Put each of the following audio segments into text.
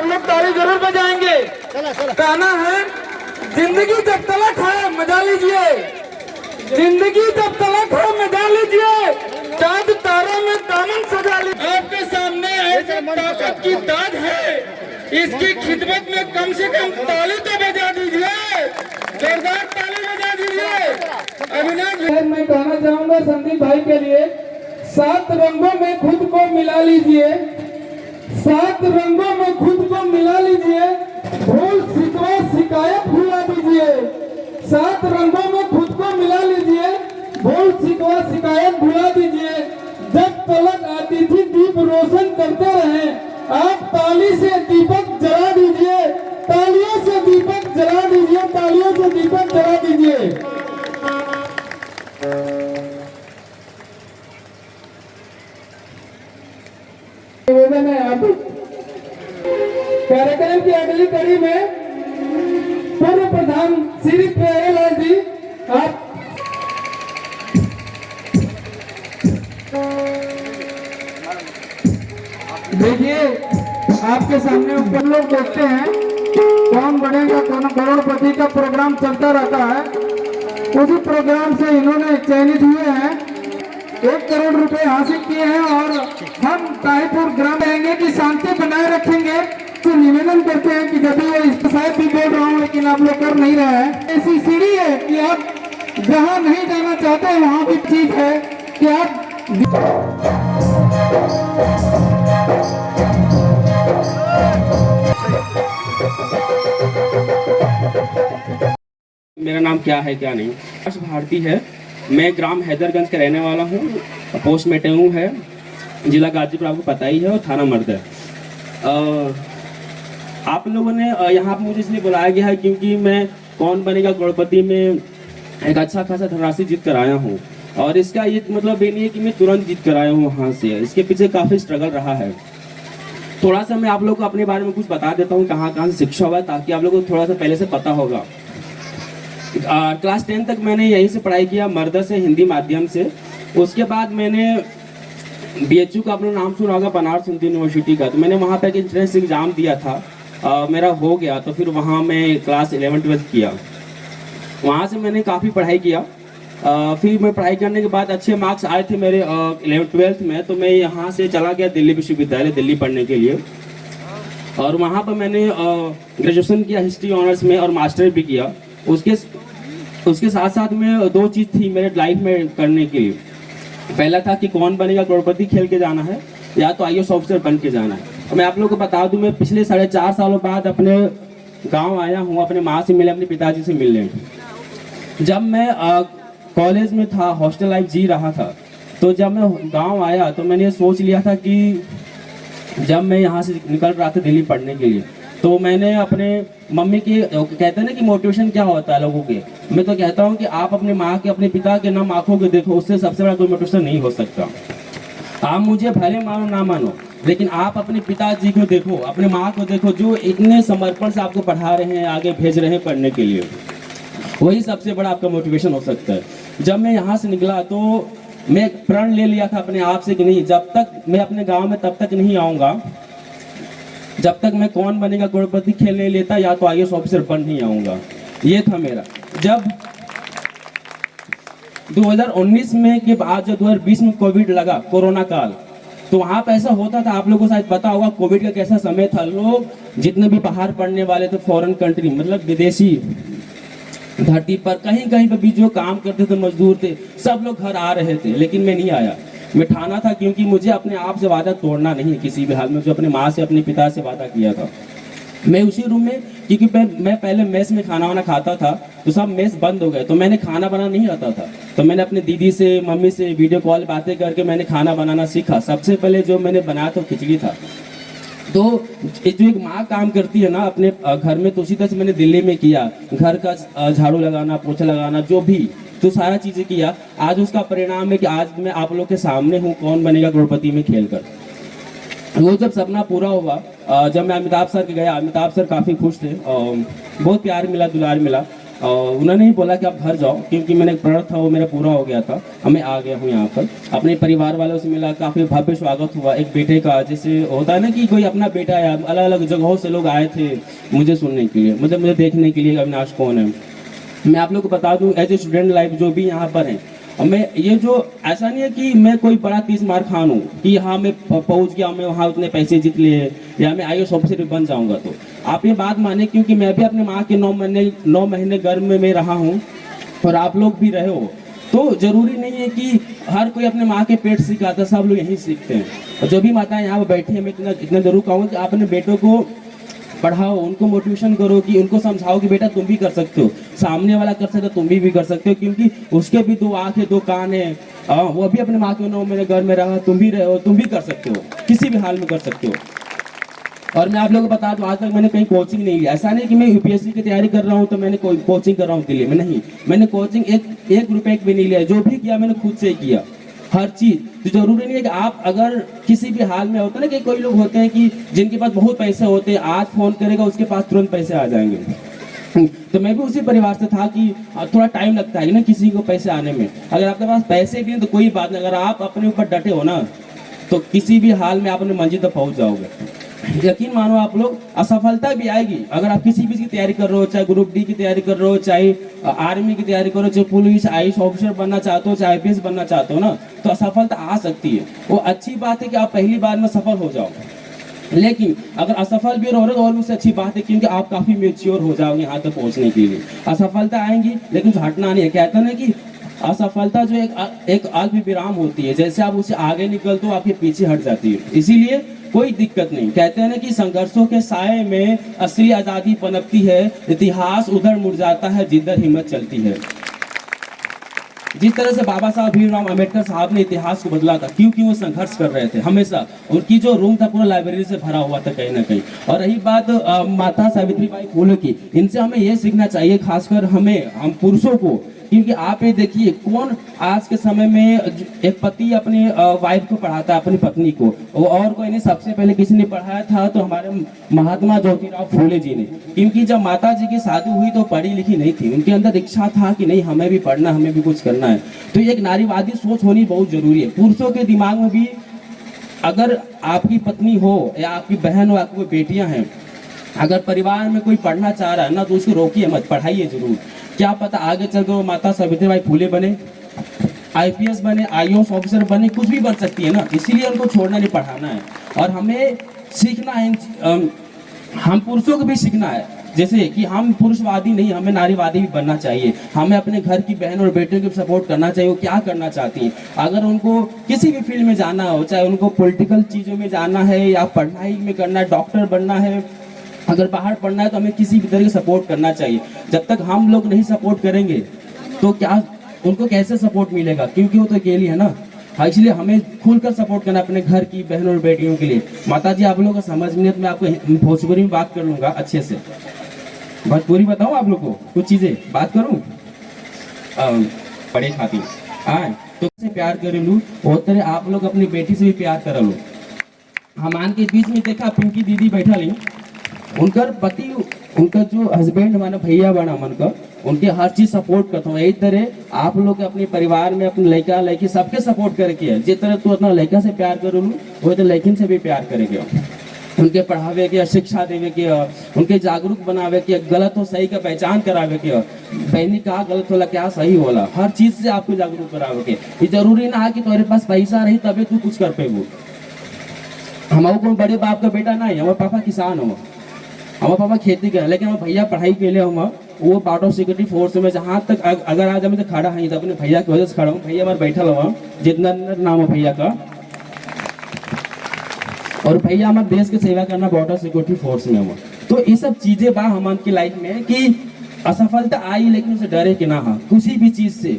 सब लोग ताली जरूर बजाएंगे। गाना है जिंदगी जब तलक है मजा लीजिए, जिंदगी जब तलक है मजा लीजिए, चांद तारों में दामन सजा लीजिए। आपके सामने ऐसे ताकत की दाद है, इसकी खिदमत में कम से कम ताली तो बजा दीजिए, जोरदार ताली बजा दीजिए। अविनाश मैं कहना चाहूंगा संदीप भाई के लिए, 7 रंगों में खुद को मिला लीजिए, 7 रंगों में खुद को मिला लीजिए, भूल शिकवा शिकायत भुला दीजिए। 7 रंगों में खुद को मिला लीजिए, भूल शिकवा शिकायत भुला दीजिए। जब तलक आती थी दीप रोशन करते रहे, आप ताली से दीपक जला दीजिए, तालियों से दीपक जला दीजिए, तालियों से दीपक जला दीजिए। निवेदन है आप कार्यक्रम की अगली कड़ी में पूर्व प्रधान श्री प्यारेलाल जी आप देखिए, आपके सामने ऊपर लोग देखते हैं कौन बनेगा कौन करोड़पति का प्रोग्राम चलता रहता है, उसी प्रोग्राम से इन्होंने चयनित हुए हैं, 1 करोड़ रुपए हासिल किए हैं। और हम ताहिपुर ग्राम रहेंगे कि शांति बनाए रखेंगे। तो निवेदन करते हैं कि जब ये इस शायद भी बोल रहा हूँ लेकिन आप लोग कर नहीं रहे हैं, ऐसी सीढ़ी है कि आप जहाँ नहीं जाना चाहते वहाँ भी चीज है कि आप मेरा नाम क्या है क्या नहीं, हर्ष भारती है। मैं ग्राम हैदरगंज का रहने वाला हूँ। पोस्ट मेटेऊ है, जिला गाजीपुर आपको पता ही है, और थाना मर्द है। आप लोगों ने यहाँ पर मुझे इसलिए बुलाया गया है क्योंकि मैं कौन बनेगा करोड़पति में एक अच्छा खासा धनराशि जीत कर आया हूँ। और इसका ये मतलब ये नहीं है कि मैं तुरंत जीत कर आया हूँ वहाँ से, इसके पीछे काफ़ी स्ट्रगल रहा है। थोड़ा सा मैं आप लोग को अपने बारे में कुछ बता देता हूँ, कहाँ कहाँ से शिक्षा हुआ है, ताकि आप लोगों को थोड़ा सा पहले से पता होगा। क्लास 10 तक मैंने यहीं से पढ़ाई किया, मर्दा से, हिंदी माध्यम से। उसके बाद मैंने BHU का अपना नाम सुना होगा, बनारस हिंदू यूनिवर्सिटी का, तो मैंने वहाँ पे एक एंट्रेंस एग्ज़ाम दिया था, मेरा हो गया। तो फिर वहाँ मैं क्लास 11-12 किया, वहाँ से मैंने काफ़ी पढ़ाई किया। फिर मैं पढ़ाई करने के बाद अच्छे मार्क्स आए थे मेरे 11th-12th में, तो मैं यहाँ से चला गया दिल्ली विश्वविद्यालय दिल्ली पढ़ने के लिए। और वहाँ पर मैंने ग्रेजुएशन किया हिस्ट्री ऑनर्स में और मास्टर भी किया। उसके साथ साथ में 2 चीज़ थी मेरे लाइफ में करने के लिए। पहला था कि कौन बनेगा करोड़पति खेल के जाना है, या तो IAS ऑफिसर बन के जाना है। और मैं आप लोगों को बता दूं, मैं पिछले 4.5 सालों बाद अपने गांव आया हूं, अपने माँ से मिले, अपने पिताजी से मिलने। जब मैं कॉलेज में था, हॉस्टल लाइफ जी रहा था, तो जब मैं गांव आया तो मैंने सोच लिया था कि जब मैं यहाँ से निकल रहा था दिल्ली पढ़ने के लिए, तो मैंने अपने मम्मी की, कहते हैं ना कि मोटिवेशन क्या होता है लोगों के, मैं तो कहता हूँ कि आप अपने माँ के, अपने पिता के नाम आंखों के देखो, उससे सबसे बड़ा कोई मोटिवेशन नहीं हो सकता। आप मुझे भले मानो ना मानो, लेकिन आप अपने पिताजी को देखो, अपने माँ को देखो, जो इतने समर्पण से आपको पढ़ा रहे हैं, आगे भेज रहे हैं पढ़ने के लिए, वही सबसे बड़ा आपका मोटिवेशन हो सकता है। जब मैं यहाँ से निकला तो मैं प्रण ले लिया था अपने आप से कि नहीं, जब तक मैं अपने गाँव में तब तक नहीं आऊँगा जब तक मैं कौन बनेगा करोड़पति खेल नहीं लेता, या तो IAS ऑफिसर बन नहीं आऊँगा। ये था मेरा। जब 2019 में के बाद जब 2020 में कोविड लगा, कोरोना काल, तो वहाँ पे ऐसा होता था, आप लोगों को शायद पता होगा कोविड का कैसा समय था। लोग जितने भी बाहर पढ़ने वाले थे, फॉरेन कंट्री मतलब विदेशी धरती पर कहीं कहीं पे भी जो काम करते थे, मजदूर थे, सब लोग घर आ रहे थे, लेकिन मैं नहीं आया। मैं ठाना था क्योंकि मुझे अपने आप से वादा तोड़ना नहीं है किसी भी हाल में, जो अपने माँ से, अपने पिता से वादा किया था। मैं उसी रूम में, क्योंकि मैं पहले मेस में खाना वाना खाता था, तो सब मेस बंद हो गए, तो मैंने खाना बनाना नहीं आता था। तो मैंने अपने दीदी से, मम्मी से वीडियो कॉल बातें करके मैंने खाना बनाना सीखा। सबसे पहले जो मैंने बनाया था खिचड़ी था। तो जो एक माँ काम करती है ना अपने घर में, तो उसी तरह से मैंने दिल्ली में किया, घर का झाड़ू लगाना, पोछा लगाना, जो भी, तो सारा चीज़ें किया। आज उसका परिणाम है कि आज मैं आप लोग के सामने हूँ, कौन बनेगा करोड़पति में खेलकर। वो जब सपना पूरा हुआ, जब मैं अमिताभ सर के गया, अमिताभ सर काफ़ी खुश थे, बहुत प्यार मिला, दुलार मिला। और उन्होंने ही बोला कि आप घर जाओ, क्योंकि मैंने एक प्रोडक्ट था वो मेरा पूरा हो गया था। अब मैं आ गया हूँ यहाँ पर, अपने परिवार वालों से मिला, काफ़ी भव्य स्वागत हुआ एक बेटे का। जैसे होता है ना कि कोई अपना बेटा है, अलग अलग जगहों से लोग आए थे मुझे सुनने के लिए, मतलब मुझे देखने के लिए अविनाश कौन है। मैं आप लोग को बता दूं, एज ए स्टूडेंट लाइफ जो भी यहाँ पर है, और मैं ये जो ऐसा नहीं है कि मैं कोई बड़ा 30 मार खान हूँ कि हाँ मैं पहुँच गया, मैं वहाँ उतने पैसे जीत लिए या मैं IAS ऑफिसर बन जाऊँगा। तो आप ये बात माने, क्योंकि मैं भी अपने माँ के 9 महीने गर्भ में मैं रहा हूँ और आप लोग भी रहे हो। तो जरूरी नहीं है कि हर कोई अपने माँ के पेट सिखाता, सब लोग यहीं सीखते हैं। और जो भी माताएं यहाँ पर बैठी हैं, मैं इतना जरूर कहूँगा कि आप अपने बेटों को पढ़ाओ, उनको मोटिवेशन करो, कि उनको समझाओ कि बेटा तुम भी कर सकते हो, सामने वाला कर सकते हो तुम भी कर सकते हो, क्योंकि उसके भी 2 आँख है 2 कान है, वो भी अपने माँ के 9 महीने घर में रहा, तुम भी रहे हो, तुम भी कर सकते हो, किसी भी हाल में कर सकते हो। और मैं आप लोगों को बता दूं, आज तक मैंने कहीं कोचिंग नहीं लिया। ऐसा नहीं कि मैं UPSC की तैयारी कर रहा हूं तो मैंने कोई कोचिंग कर रहा हूं दिल्ली में, नहीं। मैंने कोचिंग एक रुपए भी नहीं लिया, जो भी किया मैंने खुद से किया हर चीज। तो जरूरी नहीं है कि आप अगर किसी भी हाल में होता है ना कि कोई लोग होते हैं कि जिनके पास बहुत पैसे होते हैं, आज फोन करेगा उसके पास तुरंत पैसे आ जाएंगे। तो मैं भी उसी परिवार से था कि थोड़ा टाइम लगता है ना किसी को पैसे आने में। अगर आपके पास पैसे भी हैं तो कोई बात नहीं, अगर आप अपने ऊपर डटे हो ना तो किसी भी हाल में आप अपने मंजिल तक पहुंच जाओगे। यकीन मानो आप लोग, असफलता भी आएगी। अगर आप किसी भी की तैयारी कर रहे हो, चाहे ग्रुप डी की तैयारी कर रहे हो, चाहे आर्मी की तैयारी करो, चाहे पुलिस IAS ऑफिसर बनना चाहते हो, चाहे IPS बनना चाहते हो ना, तो असफलता आ सकती है। वो अच्छी बात है कि आप पहली बार में सफल हो जाओ, लेकिन अगर असफल भी रहो तो और उससे अच्छी बात है, क्योंकि आप काफी मेच्योर हो जाओगे यहाँ तक पहुँचने के लिए। असफलता आएंगी लेकिन हटना नहीं है। कहते हैं ना कि असफलता जो एक अल्प विराम होती है, जैसे आप उससे आगे निकलते हो आपके पीछे हट जाती है, इसीलिए कोई दिक्कत नहीं। कहते हैं ना कि संघर्षों के साए में असली आजादी पनपती है, इतिहास उधर मुड़ जाता है जिधर हिम्मत चलती है। जिस तरह से बाबा साहब भीमराव अम्बेडकर साहब ने इतिहास को बदला था, क्योंकि वो संघर्ष कर रहे थे हमेशा। उनकी जो रूम था पूरा लाइब्रेरी से भरा हुआ था कहीं ना कहीं। और रही बात माता सावित्रीबाई फुले की, इनसे हमें ये सीखना चाहिए, खासकर हम पुरुषों को। क्योंकि आप ये देखिए, कौन आज के समय में एक पति अपनी वाइफ को पढ़ाता है, अपनी पत्नी को, और कोई नहीं। सबसे पहले किसी ने पढ़ाया था तो हमारे महात्मा ज्योतिराव फुले जी ने। क्योंकि जब माता जी की शादी हुई तो पढ़ी लिखी नहीं थी, उनके अंदर इच्छा था कि नहीं हमें भी पढ़ना, हमें भी कुछ करना है। तो एक नारीवादी सोच होनी बहुत जरूरी है। पुरुषों के दिमाग में भी, अगर आपकी पत्नी हो या आपकी बहन हो, आपकी कोई बेटियां हैं, अगर परिवार में कोई पढ़ना चाह रहा है ना तो उसको रोकिए मत, पढ़ाइए जरूर। क्या पता आगे चलकर वो माता सावित्रीबाई फुले बने, IPS बने, IAS ऑफिसर बने, कुछ भी बन सकती है ना। इसीलिए उनको छोड़ना नहीं, पढ़ाना है। और हमें सीखना है, हम पुरुषों को भी सीखना है। जैसे कि हम पुरुषवादी नहीं, हमें नारीवादी भी बनना चाहिए। हमें अपने घर की बहन और बेटियों को सपोर्ट करना चाहिए, वो क्या करना चाहती हैं। अगर उनको किसी भी फील्ड में जाना हो, चाहे उनको पॉलिटिकल चीज़ों में जाना है या पढ़ाई में करना है, डॉक्टर बनना है, अगर बाहर पढ़ना है, तो हमें किसी भी तरह की सपोर्ट करना चाहिए। जब तक हम लोग नहीं सपोर्ट करेंगे तो क्या उनको कैसे सपोर्ट मिलेगा, क्योंकि वो तो अकेली है ना। हाँ, इसलिए हमें खुलकर सपोर्ट करना अपने घर की बहनों और बेटियों के लिए। माता जी, आप लोगों को समझ में नहीं तो मैं आपको भोजपुरी में बात कर लूँगा अच्छे से। भोजपुरी बताऊँ आप लोग को, कुछ चीज़ें बात करूँ बड़े खातिर। हाँ, तो से प्यार करे लूँ, वो तरह आप लोग अपनी बेटी से भी प्यार कर लो। हमान के बीच में देखा पिंकी दीदी बैठा ली, उनकर पति, उनका जो हस्बैंड माना भैया बना मन का, उनके हर चीज सपोर्ट करता हूँ। यही तरह आप लोग अपने परिवार में अपने लड़का लड़की सबके सपोर्ट करके है। जिस तरह तू अपना लड़का से प्यार करो वो तो लड़किन से भी प्यार करेगा। उनके पढ़ावे के, शिक्षा देवे के, उनके जागरूक बनावे के, गलत हो सही का पहचान करावे के, बहनी का गलत होला क्या सही होला, हर चीज से आपको जागरूक करावे के। ये जरूरी ना है कि तुम्हारे पास पैसा रही तभी तू कुछ कर पेबू। हमारे को बड़े बाप का बेटा नहीं, हमारे पापा किसान हो, हमारे पापा खेती कर, लेकिन हमारे भैया पढ़ाई के लिए हम वो पार्ट ऑफ सिक्योरिटी फोर्स में। जहाँ तक अगर आज हमें तो खड़ा है तो अपने भैया की वजह से खड़ा हूँ। भैया हमारे बैठा हुआ, जितना नाम है भैया का, और भैया हमारे देश की सेवा करना बॉर्डर सिक्योरिटी फोर्स में हुआ। तो ये सब चीजें बा हमारे लाइफ में कि असफलता आई लेकिन उसे डरे कि ना, हाँ किसी भी चीज से।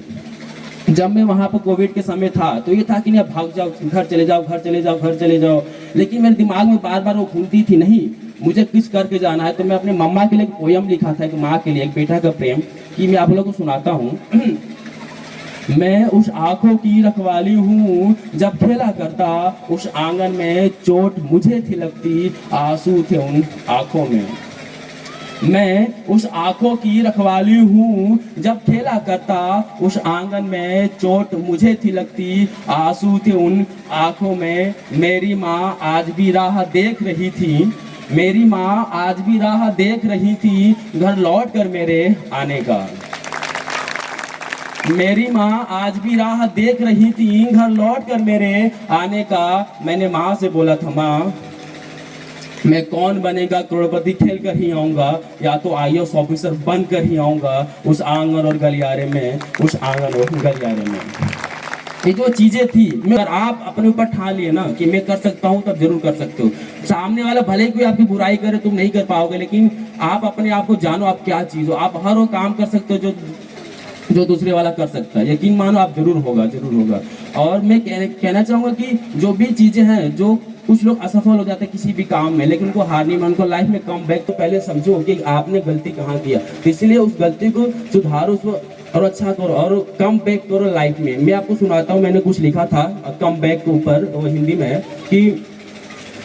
जब मैं वहाँ पर कोविड के समय था तो ये था कि नहीं भाग जाओ, घर चले जाओ, घर चले जाओ, घर चले जाओ, लेकिन मेरे दिमाग में बार बार वो घूमती थी, नहीं मुझे कुछ करके जाना है। तो मैं अपने मम्मा के लिए एक पोयम लिखा था, एक माँ के लिए, एक बेटा का प्रेम, कि मैं आप लोगों को सुनाता हूँ। मैं उस आंखों की रखवाली हूँ, जब खेला करता उस आंगन में, चोट मुझे थी लगती, आंसू थे उन आंखों में। मैं उस आंखों की रखवाली हूँ, जब खेला करता उस आंगन में चोट मुझे थी लगती, आंसू थे उन आंखों में। मेरी माँ आज भी राह देख रही थी, मेरी माँ आज भी राह देख रही थी घर लौट कर मेरे आने का। मेरी माँ आज भी राह देख रही थी घर लौट कर मेरे आने का। मैंने माँ से बोला था, माँ मैं कौन बनेगा करोड़पति खेल कर ही आऊँगा, या तो IAS ऑफिसर बन कर ही आऊँगा उस आंगन और गलियारे में, उस आंगन और गलियारे में। ये जो चीजें थी, अगर आप अपने ऊपर ठान लिए ना कि मैं कर सकता हूँ, तब जरूर कर सकते हो। सामने वाला भले ही कोई आपकी बुराई करे, तुम नहीं कर पाओगे, लेकिन आप अपने आप को जानो आप क्या चीज हो। आप हर वो काम कर सकते हो जो दूसरे वाला कर सकता है। यकीन मानो आप जरूर होगा, जरूर होगा। और मैं कहना चाहूंगा कि जो भी चीजें हैं, जो कुछ लोग असफल हो जाते हैं किसी भी काम में, लेकिन उनको हार नहीं मान, उनको लाइफ में कम बैक, तो पहले समझो कि आपने गलती कहाँ किया, तो इसलिए उस गलती को सुधारो और अच्छा करो और कम बैक करो लाइफ में। मैं आपको सुनाता हूँ, मैंने कुछ लिखा था कम बैक के ऊपर, वो हिंदी में है कि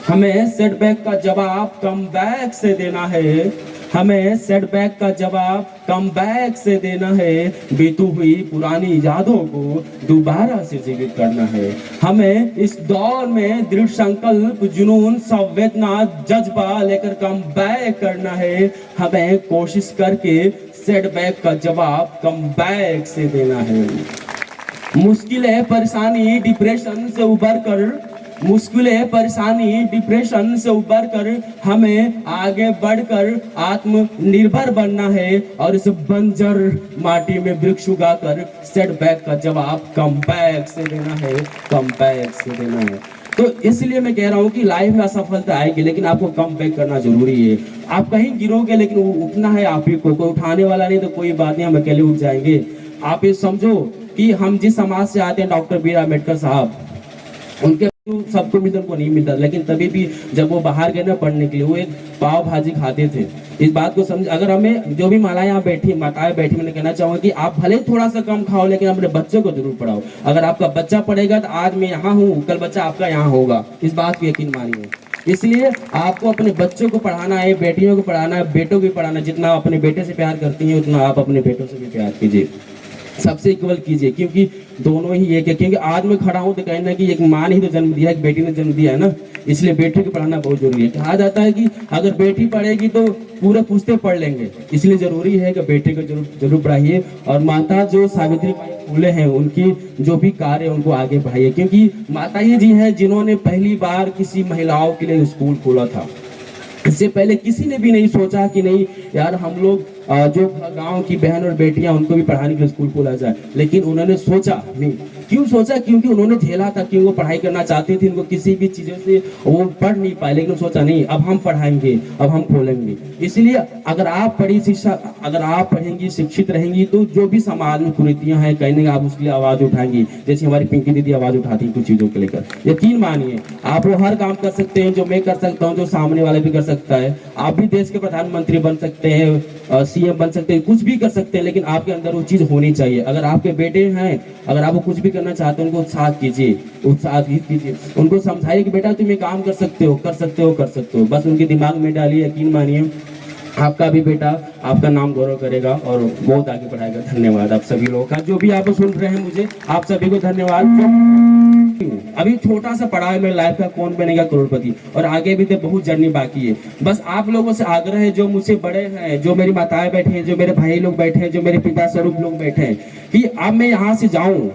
हमें सेटबैक का जवाब कम बैक से देना है, हमें सेटबैक का जवाब कम बैक से देना है, बीतू हुई पुरानी यादों को दोबारा से जीवित करना है। हमें इस दौर में दृढ़ संकल्प, जुनून, संवेदना, जज्बा लेकर कम बैक करना है। हमें कोशिश करके सेटबैक का जवाब कम बैक से देना है। मुश्किलें, परेशानी, डिप्रेशन से उबर कर, मुश्किलें, परेशानी, डिप्रेशन से उबर कर हमें आगे बढ़कर आत्मनिर्भर बनना है और इस बंजर माटी में वृक्ष उगाकर सेटबैक का जवाब कम बैक से देना है, कम बैक से देना है। तो इसलिए मैं कह रहा हूँ कि लाइफ में असफलता आएगी, लेकिन आपको कम बैक करना जरूरी है। आप कहीं गिरोगे, लेकिन उठना है आप ही को, कोई उठाने वाला नहीं, तो कोई बात नहीं, हम अकेले उठ जाएंगे। आप ये समझो कि हम जिस समाज से आते हैं, डॉक्टर बी आर अम्बेडकर साहब, उनके सबको मिलता, उनको नहीं मिलता, लेकिन तभी भी जब वो बाहर गए ना पढ़ने के लिए, वो एक पाव भाजी खाते थे। इस बात को समझ, अगर हमें जो भी मालाएं यहाँ बैठी, माताएं बैठी, मैंने कहना चाहूंगा कि आप भले थोड़ा सा कम खाओ, लेकिन अपने बच्चों को जरूर पढ़ाओ। अगर आपका बच्चा पढ़ेगा तो आज मैं यहाँ हूँ, कल बच्चा आपका यहाँ होगा, इस बात को यकीन मानिए। इसलिए आपको अपने बच्चों को पढ़ाना है, बेटियों को पढ़ाना है, बेटों को पढ़ाना। जितना आप अपने बेटे से प्यार करती हैं, उतना आप अपने बेटों से भी प्यार कीजिए, सबसे इक्वल कीजिए, क्योंकि दोनों ही एक है। क्योंकि आज मैं खड़ा हूँ तो कहना कि एक माँ ने ही तो जन्म दिया, एक बेटी ने जन्म दिया है ना, इसलिए बेटी को पढ़ाना बहुत जरूरी है। कहा जाता है कि अगर बेटी पढ़ेगी तो पूरे पुश्ते पढ़ लेंगे, इसलिए जरूरी है कि बेटे को जरूर पढ़ाइए। और माता जो सावित्रीबाई फुले हैं, उनकी जो भी कार्य है उनको आगे बढ़ाइए, क्योंकि माता ही जी हैं जिन्होंने पहली बार किसी महिलाओं के लिए स्कूल खोला था। इससे पहले किसी ने भी नहीं सोचा कि नहीं यार हम लोग जो गांव की बहन और बेटियां उनको भी पढ़ाने के लिए स्कूल खोला जाए, लेकिन उन्होंने सोचा नहीं। क्यों सोचा? क्योंकि उन्होंने झेला था कि वो पढ़ाई करना चाहती थी, उनको किसी भी चीजों से वो पढ़ नहीं पाए, लेकिन सोचा नहीं अब हम पढ़ाएंगे, अब हम खोलेंगे। इसलिए अगर आप पढ़ी शिक्षा, अगर आप पढ़ेंगी, शिक्षित रहेंगी, तो जो भी समाज में कुरीतियां हैं कहीं ना आप उसके लिए आवाज उठाएंगी, जैसे हमारी पिंकी दीदी आवाज उठाती कुछ चीजों को लेकर। यकीन मानिए आप वो हर काम कर सकते हैं जो मैं कर सकता हूँ, जो सामने वाले भी कर सकता है। आप भी देश के प्रधानमंत्री बन सकते हैं, CM बन सकते हैं, कुछ भी कर सकते हैं, लेकिन आपके अंदर वो चीज होनी चाहिए। अगर आपके बेटे हैं, अगर आप कुछ भी करना चाहते हैं, उनको उत्साहित कीजिए, उत्साहित कीजिए, उनको समझाइए कि बेटा तुम ये काम कर सकते हो, कर सकते हो, कर सकते हो। बस उनके दिमाग में डालिए, यकीन मानिए आपका भी बेटा आपका नाम गौरव करेगा और बहुत आगे बढ़ाएगा। धन्यवाद आप सभी लोगों का, जो भी आप सुन रहे हैं, मुझे आप सभी को धन्यवाद। अभी छोटा सा पड़ाव है मेरी लाइफ का, कौन बनेगा करोड़पति, और आगे भी तो बहुत जर्नी बाकी है। बस आप लोगों से आग्रह है, जो मुझसे बड़े हैं, जो मेरी माताएं बैठे हैं, जो मेरे भाई लोग बैठे हैं, जो मेरे पिता स्वरूप लोग बैठे हैं, कि अब मैं यहाँ से जाऊं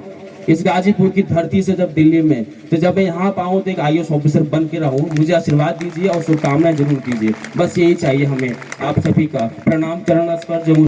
इस गाजीपुर की धरती से, जब दिल्ली में, तो जब मैं यहाँ पाऊँ तो एक IAS ऑफिसर बन के रहूँ। मुझे आशीर्वाद दीजिए और शुभकामनाएं जरूर कीजिए, बस यही चाहिए हमें आप सभी का। प्रणाम चरण स्पर्श। जो